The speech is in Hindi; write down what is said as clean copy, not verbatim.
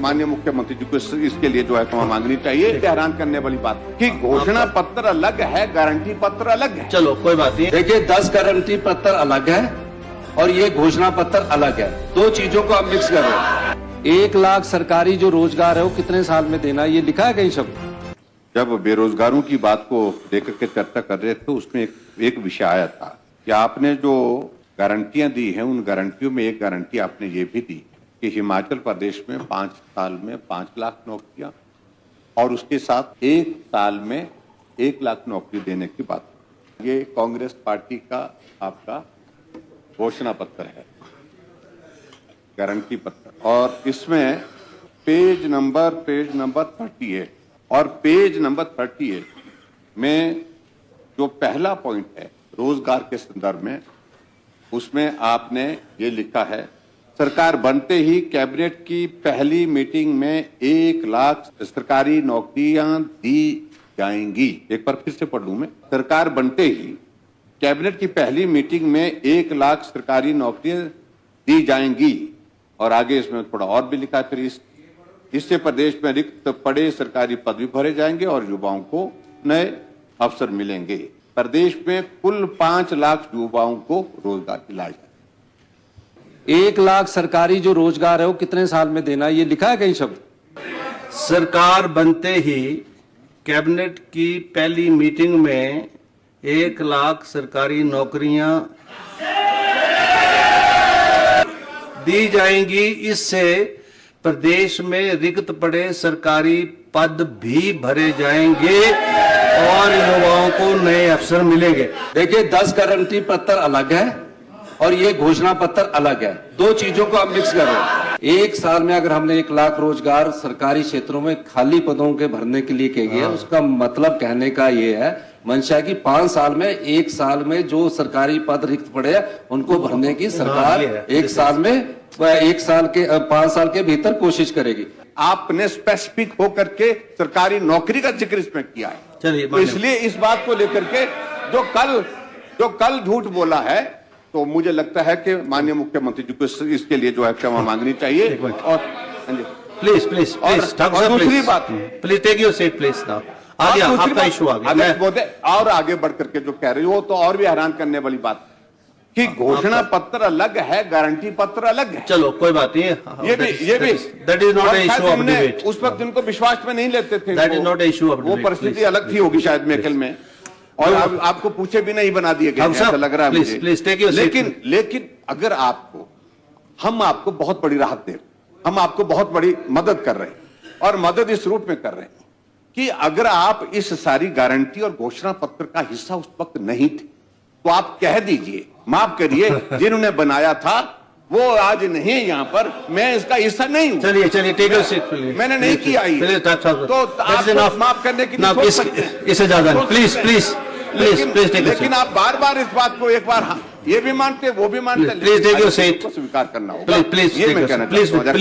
माननीय मुख्यमंत्री जी को इसके लिए जो है क्षमा मांगनी चाहिए। हैरान करने वाली बात कि घोषणा पत्र अलग है, गारंटी पत्र अलग है। चलो कोई बात नहीं। देखिए 10 गारंटी पत्र अलग है और ये घोषणा पत्र अलग है, दो चीजों को आप मिक्स कर रहे हैं। 1 लाख सरकारी जो रोजगार है वो कितने साल में देना, ये लिखा है कहीं शब्द? जब बेरोजगारों की बात को लेकर के चर्चा कर रहे थे उसमें एक विषय आया था कि आपने जो गारंटियां दी हैं उन गारंटियों में एक गारंटी आपने ये भी दी कि हिमाचल प्रदेश में 5 साल में 5 लाख नौकरियां और उसके साथ 1 साल में 1 लाख नौकरी देने की बात। ये कांग्रेस पार्टी का आपका घोषणा पत्र है, गारंटी पत्र, और इसमें पेज नंबर 38 और पेज नंबर 38 में जो पहला पॉइंट है रोजगार के संदर्भ में, उसमें आपने ये लिखा है सरकार बनते ही कैबिनेट की पहली मीटिंग में 1 लाख सरकारी नौकरियां दी जाएंगी। एक बार फिर से पढ़ लूं मैं, सरकार बनते ही कैबिनेट की पहली मीटिंग में 1 लाख सरकारी नौकरियां दी जाएंगी। और आगे इसमें थोड़ा और भी लिखा है, फिर इससे प्रदेश में रिक्त पड़े सरकारी पद भी भरे जाएंगे और युवाओं को नए अवसर मिलेंगे। प्रदेश में कुल 5 लाख युवाओं को रोजगार दिलाया जाए। 1 लाख सरकारी जो रोजगार है वो कितने साल में देना, ये लिखा है कहीं शब्द? सरकार बनते ही कैबिनेट की पहली मीटिंग में 1 लाख सरकारी नौकरियां दी जाएंगी। इससे प्रदेश में रिक्त पड़े सरकारी पद भी भरे जाएंगे और युवाओं को नए अवसर मिलेंगे। देखिए 10 गारंटी पत्र अलग है और ये घोषणा पत्र अलग है, दो चीजों को आप मिक्स कर रहे हैं। 1 साल में अगर हमने 1 लाख रोजगार सरकारी क्षेत्रों में खाली पदों के भरने के लिए कह गया, उसका मतलब कहने का ये है मंशा की 5 साल में 1 साल में जो सरकारी पद रिक्त पड़े उनको भरने की सरकार 1 साल में 5 साल के भीतर कोशिश करेगी। आपने स्पेसिफिक होकर के सरकारी नौकरी का जिक्र इसमें किया है, चलिए तो इसलिए इस बात को लेकर के जो कल झूठ बोला है, तो मुझे लगता है कि माननीय मुख्यमंत्री जी को इसके लिए जो है क्षमा मांगनी चाहिए। और प्लीज दूसरी बात, please take your seat please now. आगे आपका इशू आ गया और आगे बढ़ करके जो कह रही हो तो और भी हैरान करने वाली बात कि घोषणा पत्र अलग है, गारंटी पत्र अलग है। चलो कोई बात नहीं, ये भी that is not issue of debate. उस वक्त इनको विश्वास में नहीं लेते थे, that is not issue of debate. वो परिस्थिति अलग थी होगी शायद मेकल में, और आपको पूछे भी नहीं बना दिए गए, ऐसा लग रहा है मुझे। Please take your seat. लेकिन अगर हम आपको बहुत बड़ी राहत दे रहे, हम आपको बहुत बड़ी मदद कर रहे हैं, और मदद इस रूप में कर रहे हैं कि अगर आप इस सारी गारंटी और घोषणा पत्र का हिस्सा उस वक्त नहीं थे तो आप कह दीजिए, माफ करिए, जिन्होंने बनाया था वो आज नहीं है यहाँ पर, मैं इसका हिस्सा नहीं हूँ। चलिए टेक योर सीट प्लीज। मैंने नहीं किया तो आप माफ करने की इससे ज्यादा प्लीज लेकिन आप बार इस बात को एक बार ये भी मानते वो भी मानते, प्लीज टेक योर सीट, स्वीकार करना होगा। प्लीज ये मैं कहना चाहता हूं।